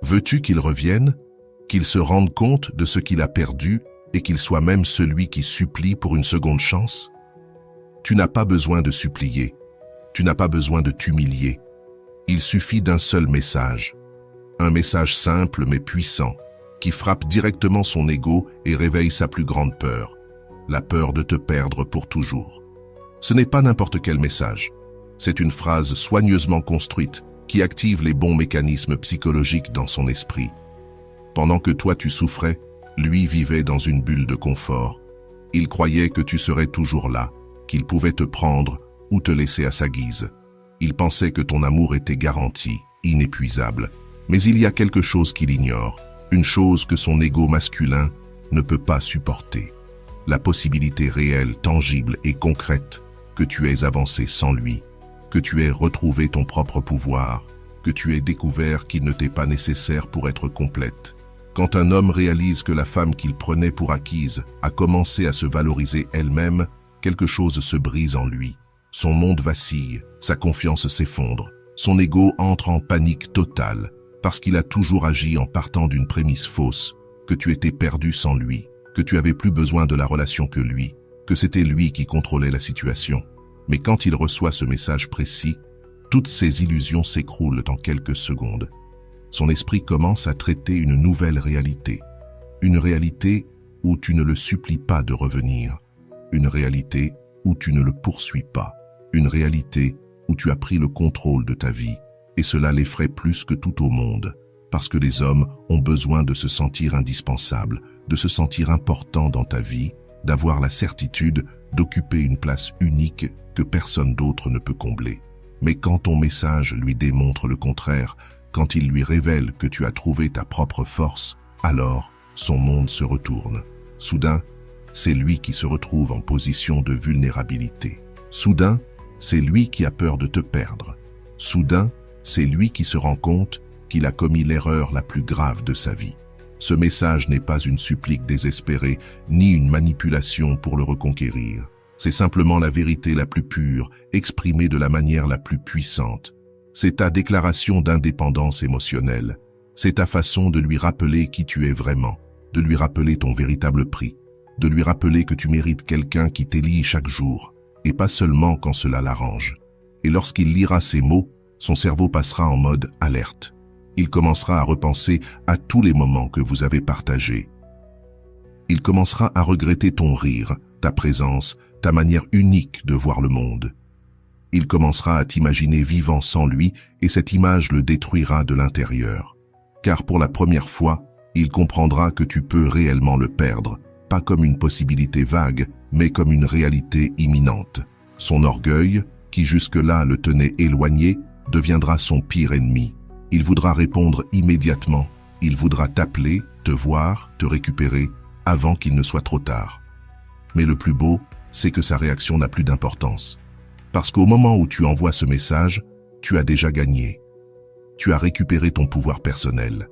Veux-tu qu'il revienne, qu'il se rende compte de ce qu'il a perdu et qu'il soit même celui qui supplie pour une seconde chance? Tu n'as pas besoin de supplier, tu n'as pas besoin de t'humilier. Il suffit d'un seul message, un message simple mais puissant, qui frappe directement son ego et réveille sa plus grande peur, la peur de te perdre pour toujours. Ce n'est pas n'importe quel message, c'est une phrase soigneusement construite qui active les bons mécanismes psychologiques dans son esprit. Pendant que toi tu souffrais, lui vivait dans une bulle de confort. Il croyait que tu serais toujours là, qu'il pouvait te prendre ou te laisser à sa guise. Il pensait que ton amour était garanti, inépuisable. Mais il y a quelque chose qu'il ignore, une chose que son ego masculin ne peut pas supporter. La possibilité réelle, tangible et concrète que tu aies avancé sans lui, que tu aies retrouvé ton propre pouvoir, que tu aies découvert qu'il ne t'est pas nécessaire pour être complète. Quand un homme réalise que la femme qu'il prenait pour acquise a commencé à se valoriser elle-même, quelque chose se brise en lui. Son monde vacille, sa confiance s'effondre, son ego entre en panique totale, parce qu'il a toujours agi en partant d'une prémisse fausse, que tu étais perdu sans lui, que tu avais plus besoin de la relation que lui, que c'était lui qui contrôlait la situation. Mais quand il reçoit ce message précis, toutes ses illusions s'écroulent en quelques secondes. Son esprit commence à traiter une nouvelle réalité. Une réalité où tu ne le supplies pas de revenir. Une réalité où tu ne le poursuis pas. Une réalité où tu as pris le contrôle de ta vie. Et cela l'effraie plus que tout au monde. Parce que les hommes ont besoin de se sentir indispensables, de se sentir importants dans ta vie, d'avoir la certitude d'occuper une place unique que personne d'autre ne peut combler. Mais quand ton message lui démontre le contraire, quand il lui révèle que tu as trouvé ta propre force, alors son monde se retourne. Soudain, c'est lui qui se retrouve en position de vulnérabilité. Soudain, c'est lui qui a peur de te perdre. Soudain, c'est lui qui se rend compte qu'il a commis l'erreur la plus grave de sa vie. Ce message n'est pas une supplique désespérée, ni une manipulation pour le reconquérir. C'est simplement la vérité la plus pure, exprimée de la manière la plus puissante. C'est ta déclaration d'indépendance émotionnelle. C'est ta façon de lui rappeler qui tu es vraiment, de lui rappeler ton véritable prix, de lui rappeler que tu mérites quelqu'un qui t'élit chaque jour, et pas seulement quand cela l'arrange. Et lorsqu'il lira ces mots, son cerveau passera en mode alerte. Il commencera à repenser à tous les moments que vous avez partagés. Il commencera à regretter ton rire, ta présence, ta manière unique de voir le monde. Il commencera à t'imaginer vivant sans lui et cette image le détruira de l'intérieur. Car pour la première fois, il comprendra que tu peux réellement le perdre, pas comme une possibilité vague, mais comme une réalité imminente. Son orgueil, qui jusque-là le tenait éloigné, deviendra son pire ennemi. Il voudra répondre immédiatement. Il voudra t'appeler, te voir, te récupérer, avant qu'il ne soit trop tard. Mais le plus beau, c'est que sa réaction n'a plus d'importance. Parce qu'au moment où tu envoies ce message, tu as déjà gagné. Tu as récupéré ton pouvoir personnel.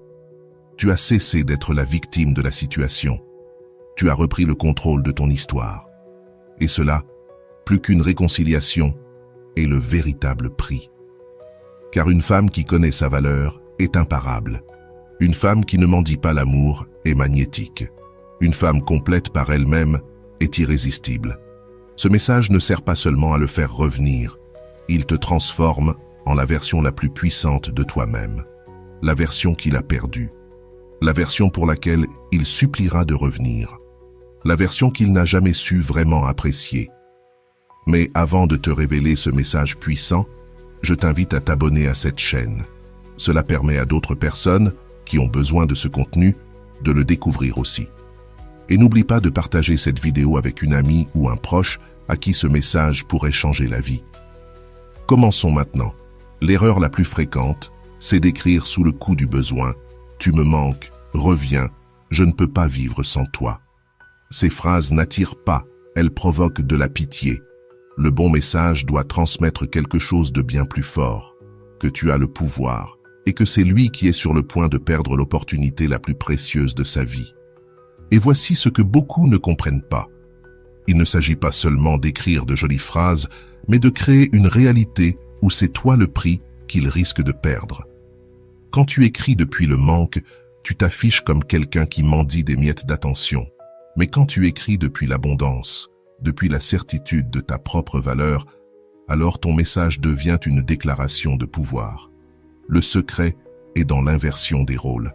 Tu as cessé d'être la victime de la situation. Tu as repris le contrôle de ton histoire. Et cela, plus qu'une réconciliation, est le véritable prix. Car une femme qui connaît sa valeur est imparable. Une femme qui ne mendie pas l'amour est magnétique. Une femme complète par elle-même est irrésistible. Ce message ne sert pas seulement à le faire revenir, il te transforme en la version la plus puissante de toi-même, la version qu'il a perdue, la version pour laquelle il suppliera de revenir, la version qu'il n'a jamais su vraiment apprécier. Mais avant de te révéler ce message puissant, je t'invite à t'abonner à cette chaîne. Cela permet à d'autres personnes qui ont besoin de ce contenu de le découvrir aussi. Et n'oublie pas de partager cette vidéo avec une amie ou un proche à qui ce message pourrait changer la vie. Commençons maintenant. L'erreur la plus fréquente, c'est d'écrire sous le coup du besoin « Tu me manques, reviens, je ne peux pas vivre sans toi ». Ces phrases n'attirent pas, elles provoquent de la pitié. Le bon message doit transmettre quelque chose de bien plus fort, que tu as le pouvoir et que c'est lui qui est sur le point de perdre l'opportunité la plus précieuse de sa vie. Et voici ce que beaucoup ne comprennent pas. Il ne s'agit pas seulement d'écrire de jolies phrases, mais de créer une réalité où c'est toi le prix qu'il risque de perdre. Quand tu écris depuis le manque, tu t'affiches comme quelqu'un qui mendie des miettes d'attention. Mais quand tu écris depuis l'abondance, depuis la certitude de ta propre valeur, alors ton message devient une déclaration de pouvoir. Le secret est dans l'inversion des rôles.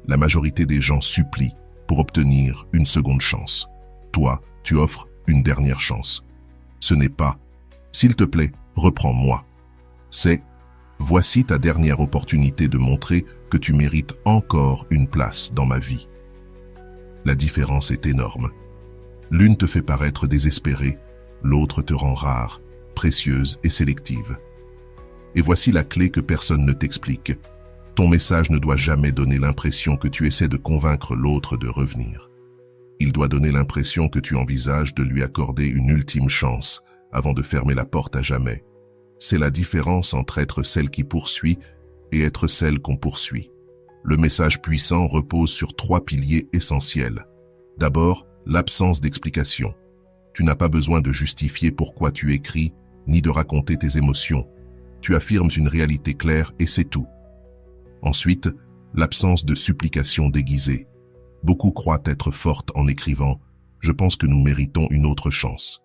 La majorité des gens supplient pour obtenir une seconde chance. Toi, tu offres une dernière chance. Ce n'est pas « s'il te plaît, reprends-moi ». C'est « voici ta dernière opportunité de montrer que tu mérites encore une place dans ma vie ». La différence est énorme. L'une te fait paraître désespérée, l'autre te rend rare, précieuse et sélective. Et voici la clé que personne ne t'explique. Ton message ne doit jamais donner l'impression que tu essaies de convaincre l'autre de revenir. Il doit donner l'impression que tu envisages de lui accorder une ultime chance avant de fermer la porte à jamais. C'est la différence entre être celle qui poursuit et être celle qu'on poursuit. Le message puissant repose sur 3 piliers essentiels. D'abord, l'absence d'explication. Tu n'as pas besoin de justifier pourquoi tu écris, ni de raconter tes émotions. Tu affirmes une réalité claire et c'est tout. Ensuite, l'absence de supplication déguisée. Beaucoup croient être fortes en écrivant « Je pense que nous méritons une autre chance ».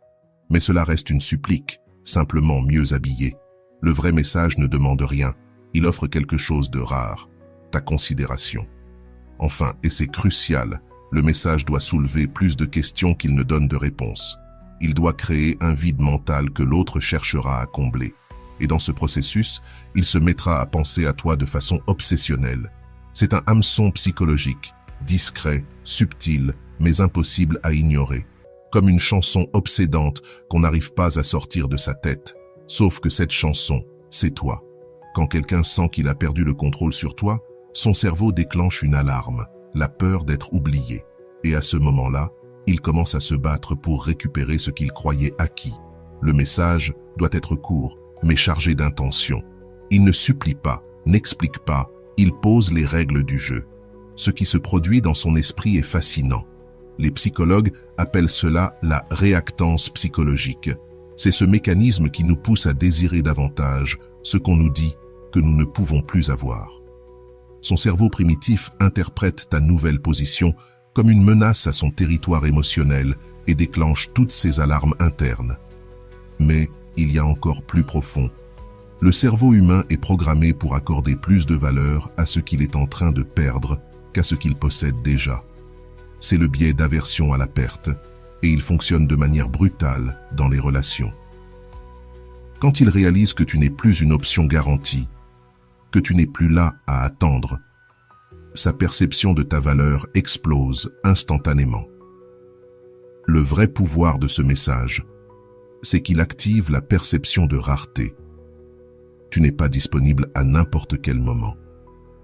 Mais cela reste une supplique, simplement mieux habillée. Le vrai message ne demande rien, il offre quelque chose de rare, ta considération. Enfin, et c'est crucial, le message doit soulever plus de questions qu'il ne donne de réponses. Il doit créer un vide mental que l'autre cherchera à combler. Et dans ce processus, il se mettra à penser à toi de façon obsessionnelle. C'est un hameçon psychologique, discret, subtil, mais impossible à ignorer. Comme une chanson obsédante qu'on n'arrive pas à sortir de sa tête. Sauf que cette chanson, c'est toi. Quand quelqu'un sent qu'il a perdu le contrôle sur toi, son cerveau déclenche une alarme, la peur d'être oublié. Et à ce moment-là, il commence à se battre pour récupérer ce qu'il croyait acquis. Le message doit être court, mais chargé d'intention. Il ne supplie pas, n'explique pas, il pose les règles du jeu. Ce qui se produit dans son esprit est fascinant. Les psychologues appellent cela la réactance psychologique. C'est ce mécanisme qui nous pousse à désirer davantage ce qu'on nous dit que nous ne pouvons plus avoir. Son cerveau primitif interprète ta nouvelle position comme une menace à son territoire émotionnel et déclenche toutes ses alarmes internes. Mais il y a encore plus profond. Le cerveau humain est programmé pour accorder plus de valeur à ce qu'il est en train de perdre qu'à ce qu'il possède déjà. C'est le biais d'aversion à la perte, et il fonctionne de manière brutale dans les relations. Quand il réalise que tu n'es plus une option garantie, que tu n'es plus là à attendre, sa perception de ta valeur explose instantanément. Le vrai pouvoir de ce message, c'est qu'il active la perception de rareté. Tu n'es pas disponible à n'importe quel moment.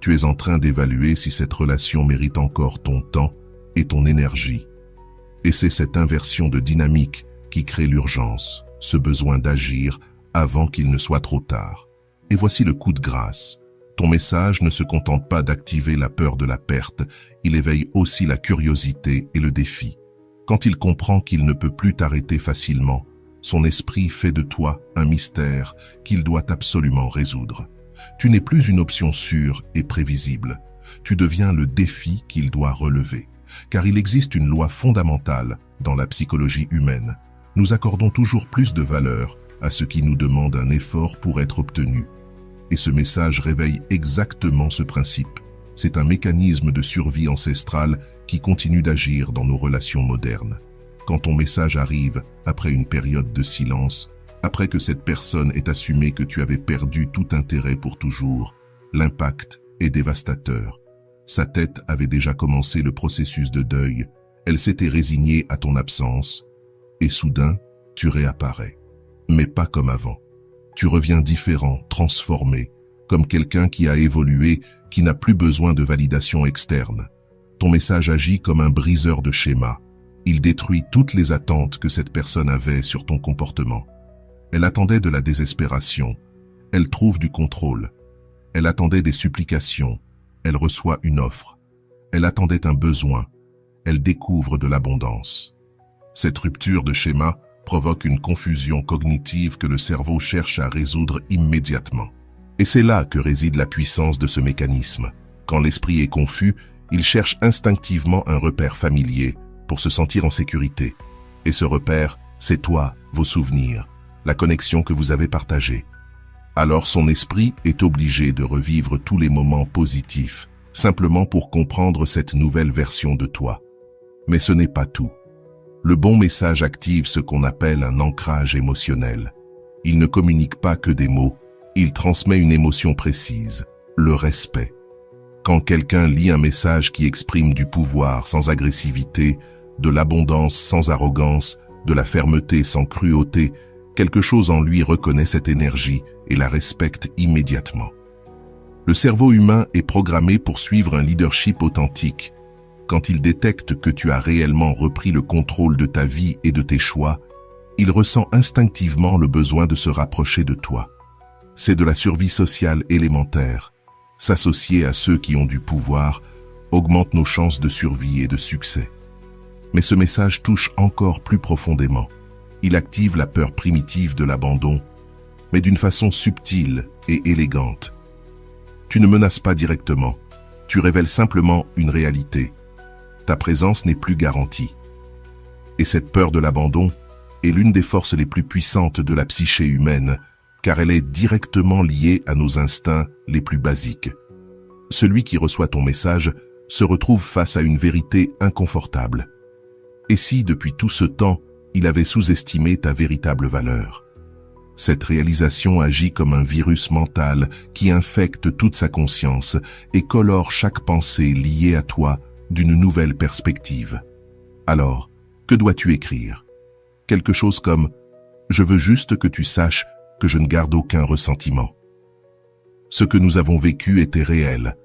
Tu es en train d'évaluer si cette relation mérite encore ton temps et ton énergie. Et c'est cette inversion de dynamique qui crée l'urgence, ce besoin d'agir avant qu'il ne soit trop tard. Et voici le coup de grâce. Ton message ne se contente pas d'activer la peur de la perte, il éveille aussi la curiosité et le défi. Quand il comprend qu'il ne peut plus t'arrêter facilement, son esprit fait de toi un mystère qu'il doit absolument résoudre. Tu n'es plus une option sûre et prévisible. Tu deviens le défi qu'il doit relever. Car il existe une loi fondamentale dans la psychologie humaine. Nous accordons toujours plus de valeur à ce qui nous demande un effort pour être obtenu. Et ce message réveille exactement ce principe. C'est un mécanisme de survie ancestrale qui continue d'agir dans nos relations modernes. Quand ton message arrive après une période de silence, après que cette personne ait assumé que tu avais perdu tout intérêt pour toujours, l'impact est dévastateur. Sa tête avait déjà commencé le processus de deuil, elle s'était résignée à ton absence, et soudain, tu réapparais. Mais pas comme avant. Tu reviens différent, transformé, comme quelqu'un qui a évolué, qui n'a plus besoin de validation externe. Ton message agit comme un briseur de schéma. Il détruit toutes les attentes que cette personne avait sur ton comportement. Elle attendait de la désespération. Elle trouve du contrôle. Elle attendait des supplications. Elle reçoit une offre. Elle attendait un besoin. Elle découvre de l'abondance. Cette rupture de schéma provoque une confusion cognitive que le cerveau cherche à résoudre immédiatement. Et c'est là que réside la puissance de ce mécanisme. Quand l'esprit est confus, il cherche instinctivement un repère familier pour se sentir en sécurité. Et ce repère, c'est toi, vos souvenirs, la connexion que vous avez partagée. Alors son esprit est obligé de revivre tous les moments positifs, simplement pour comprendre cette nouvelle version de toi. Mais ce n'est pas tout. Le bon message active ce qu'on appelle un ancrage émotionnel. Il ne communique pas que des mots, il transmet une émotion précise, le respect. Quand quelqu'un lit un message qui exprime du pouvoir sans agressivité, de l'abondance sans arrogance, de la fermeté sans cruauté, quelque chose en lui reconnaît cette énergie et la respecte immédiatement. Le cerveau humain est programmé pour suivre un leadership authentique. Quand il détecte que tu as réellement repris le contrôle de ta vie et de tes choix, il ressent instinctivement le besoin de se rapprocher de toi. C'est de la survie sociale élémentaire. S'associer à ceux qui ont du pouvoir augmente nos chances de survie et de succès. Mais ce message touche encore plus profondément. Il active la peur primitive de l'abandon, mais d'une façon subtile et élégante. Tu ne menaces pas directement, tu révèles simplement une réalité. Ta présence n'est plus garantie. Et cette peur de l'abandon est l'une des forces les plus puissantes de la psyché humaine, car elle est directement liée à nos instincts les plus basiques. Celui qui reçoit ton message se retrouve face à une vérité inconfortable. Et si, depuis tout ce temps, il avait sous-estimé ta véritable valeur? Cette réalisation agit comme un virus mental qui infecte toute sa conscience et colore chaque pensée liée à toi d'une nouvelle perspective. Alors, que dois-tu écrire? Quelque chose comme « Je veux juste que tu saches que je ne garde aucun ressentiment. » Ce que nous avons vécu était réel.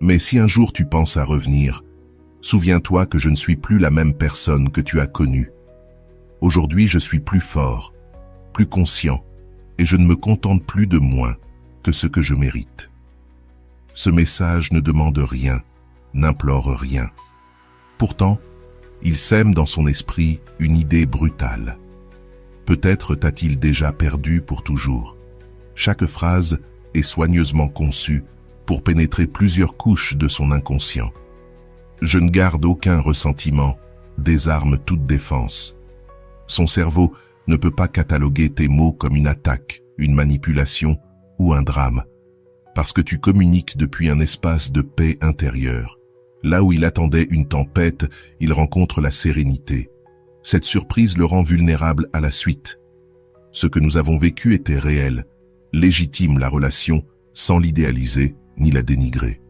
Mais si un jour tu penses à revenir, souviens-toi que je ne suis plus la même personne que tu as connue. Aujourd'hui, je suis plus fort, plus conscient, et je ne me contente plus de moins que ce que je mérite. Ce message ne demande rien, n'implore rien. Pourtant, il sème dans son esprit une idée brutale. Peut-être t'a-t-il déjà perdu pour toujours. Chaque phrase est soigneusement conçue pour pénétrer plusieurs couches de son inconscient. Je ne garde aucun ressentiment, désarme toute défense. Son cerveau ne peut pas cataloguer tes mots comme une attaque, une manipulation ou un drame, parce que tu communiques depuis un espace de paix intérieure. Là où il attendait une tempête, il rencontre la sérénité. Cette surprise le rend vulnérable à la suite. Ce que nous avons vécu était réel, légitime la relation, sans l'idéaliser ni la dénigrer.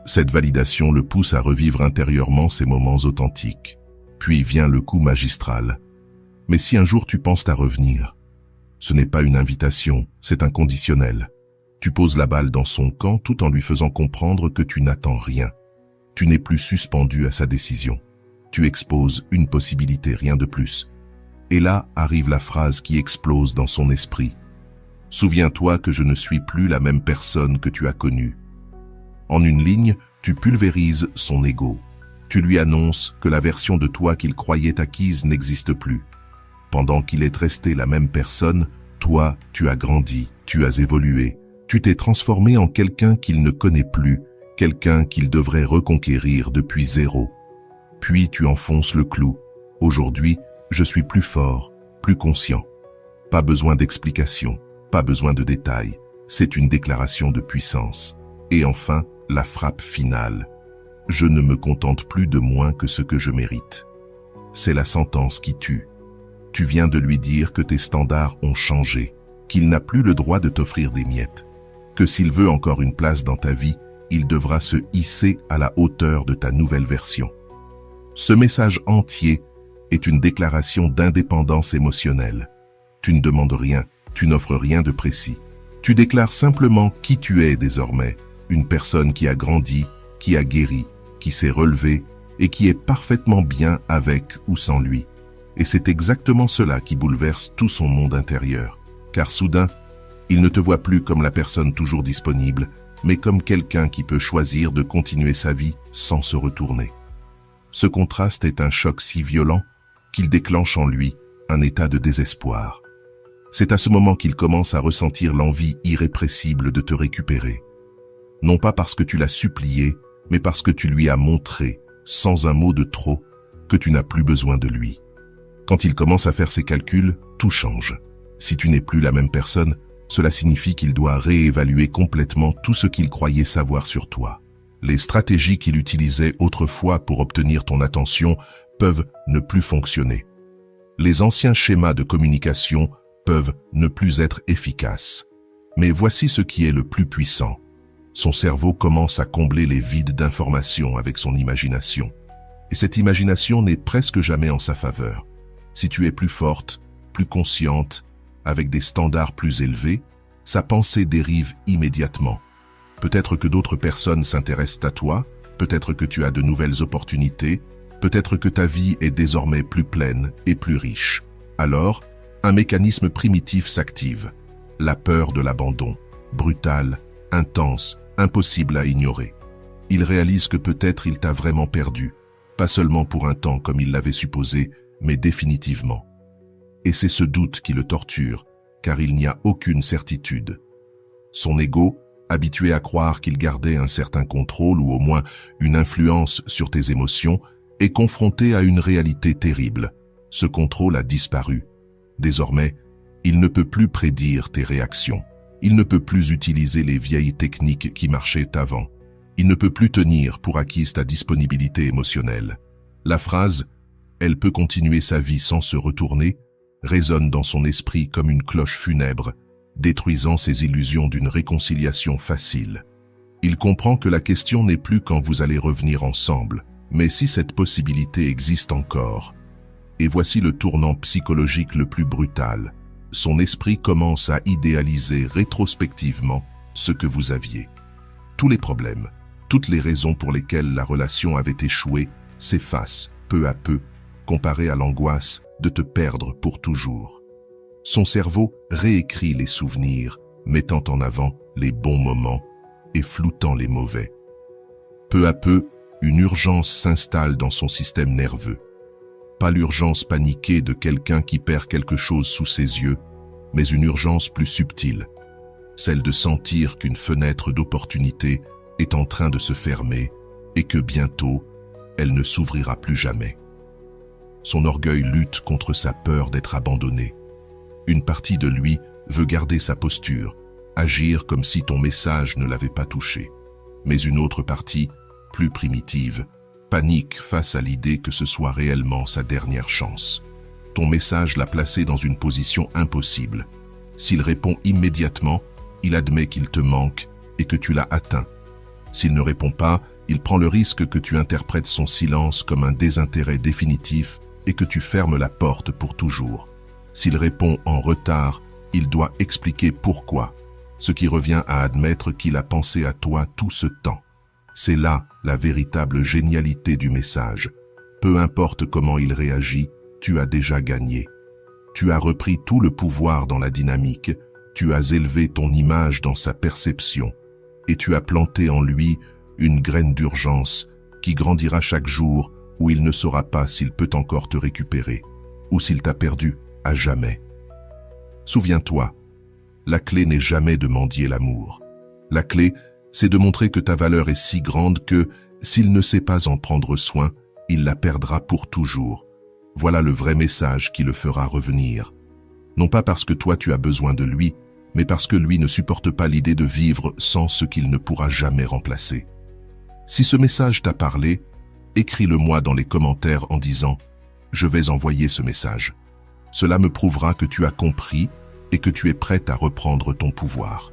Cette validation le pousse à revivre intérieurement ces moments authentiques. Puis vient le coup magistral. Mais si un jour tu penses à revenir, ce n'est pas une invitation, c'est un conditionnel. Tu poses la balle dans son camp tout en lui faisant comprendre que tu n'attends rien. Tu n'es plus suspendu à sa décision. Tu exposes une possibilité, rien de plus. Et là arrive la phrase qui explose dans son esprit. Souviens-toi que je ne suis plus la même personne que tu as connue. En une ligne, tu pulvérises son ego. Tu lui annonces que la version de toi qu'il croyait acquise n'existe plus. Pendant qu'il est resté la même personne, toi, tu as grandi, tu as évolué. Tu t'es transformé en quelqu'un qu'il ne connaît plus, quelqu'un qu'il devrait reconquérir depuis zéro. Puis tu enfonces le clou. Aujourd'hui, je suis plus fort, plus conscient. Pas besoin d'explication, pas besoin de détails. C'est une déclaration de puissance. Et enfin, la frappe finale. Je ne me contente plus de moins que ce que je mérite. C'est la sentence qui tue. Tu viens de lui dire que tes standards ont changé, qu'il n'a plus le droit de t'offrir des miettes, que s'il veut encore une place dans ta vie, il devra se hisser à la hauteur de ta nouvelle version. Ce message entier est une déclaration d'indépendance émotionnelle. Tu ne demandes rien, tu n'offres rien de précis. Tu déclares simplement qui tu es désormais, une personne qui a grandi, qui a guéri, qui s'est relevée et qui est parfaitement bien avec ou sans lui. Et c'est exactement cela qui bouleverse tout son monde intérieur. Car soudain, il ne te voit plus comme la personne toujours disponible, mais comme quelqu'un qui peut choisir de continuer sa vie sans se retourner. Ce contraste est un choc si violent qu'il déclenche en lui un état de désespoir. C'est à ce moment qu'il commence à ressentir l'envie irrépressible de te récupérer. Non pas parce que tu l'as supplié, mais parce que tu lui as montré, sans un mot de trop, que tu n'as plus besoin de lui. Quand il commence à faire ses calculs, tout change. Si tu n'es plus la même personne, cela signifie qu'il doit réévaluer complètement tout ce qu'il croyait savoir sur toi. Les stratégies qu'il utilisait autrefois pour obtenir ton attention peuvent ne plus fonctionner. Les anciens schémas de communication peuvent ne plus être efficaces. Mais voici ce qui est le plus puissant. Son cerveau commence à combler les vides d'informations avec son imagination. Et cette imagination n'est presque jamais en sa faveur. Si tu es plus forte, plus consciente, avec des standards plus élevés, sa pensée dérive immédiatement. Peut-être que d'autres personnes s'intéressent à toi, peut-être que tu as de nouvelles opportunités, peut-être que ta vie est désormais plus pleine et plus riche. Alors, un mécanisme primitif s'active. La peur de l'abandon, brutale, intense, impossible à ignorer. Il réalise que peut-être il t'a vraiment perdu, pas seulement pour un temps comme il l'avait supposé, mais définitivement. Et c'est ce doute qui le torture, car il n'y a aucune certitude. Son ego, habitué à croire qu'il gardait un certain contrôle ou au moins une influence sur tes émotions, est confronté à une réalité terrible. Ce contrôle a disparu. Désormais, il ne peut plus prédire tes réactions. Il ne peut plus utiliser les vieilles techniques qui marchaient avant. Il ne peut plus tenir pour acquise ta disponibilité émotionnelle. La phrase « elle peut continuer sa vie sans se retourner » résonne dans son esprit comme une cloche funèbre, détruisant ses illusions d'une réconciliation facile. Il comprend que la question n'est plus quand vous allez revenir ensemble, mais si cette possibilité existe encore. Et voici le tournant psychologique le plus brutal. Son esprit commence à idéaliser rétrospectivement ce que vous aviez. Tous les problèmes, toutes les raisons pour lesquelles la relation avait échoué s'effacent peu à peu, comparé à l'angoisse de te perdre pour toujours. Son cerveau réécrit les souvenirs, mettant en avant les bons moments et floutant les mauvais. Peu à peu, une urgence s'installe dans son système nerveux. Pas l'urgence paniquée de quelqu'un qui perd quelque chose sous ses yeux, mais une urgence plus subtile, celle de sentir qu'une fenêtre d'opportunité est en train de se fermer et que bientôt, elle ne s'ouvrira plus jamais. Son orgueil lutte contre sa peur d'être abandonné. Une partie de lui veut garder sa posture, agir comme si ton message ne l'avait pas touché. Mais une autre partie, plus primitive, panique face à l'idée que ce soit réellement sa dernière chance. Ton message l'a placé dans une position impossible. S'il répond immédiatement, il admet qu'il te manque et que tu l'as atteint. S'il ne répond pas, il prend le risque que tu interprètes son silence comme un désintérêt définitif et que tu fermes la porte pour toujours. S'il répond en retard, il doit expliquer pourquoi, ce qui revient à admettre qu'il a pensé à toi tout ce temps. C'est là la véritable génialité du message. Peu importe comment il réagit, tu as déjà gagné. Tu as repris tout le pouvoir dans la dynamique, tu as élevé ton image dans sa perception, et tu as planté en lui une graine d'urgence qui grandira chaque jour où il ne saura pas s'il peut encore te récupérer, ou s'il t'a perdu à jamais. Souviens-toi, la clé n'est jamais de mendier l'amour. La clé, c'est de montrer que ta valeur est si grande que, s'il ne sait pas en prendre soin, il la perdra pour toujours. Voilà le vrai message qui le fera revenir. Non pas parce que toi tu as besoin de lui, mais parce que lui ne supporte pas l'idée de vivre sans ce qu'il ne pourra jamais remplacer. Si ce message t'a parlé, écris-le-moi dans les commentaires en disant « Je vais envoyer ce message ». Cela me prouvera que tu as compris et que tu es prête à reprendre ton pouvoir.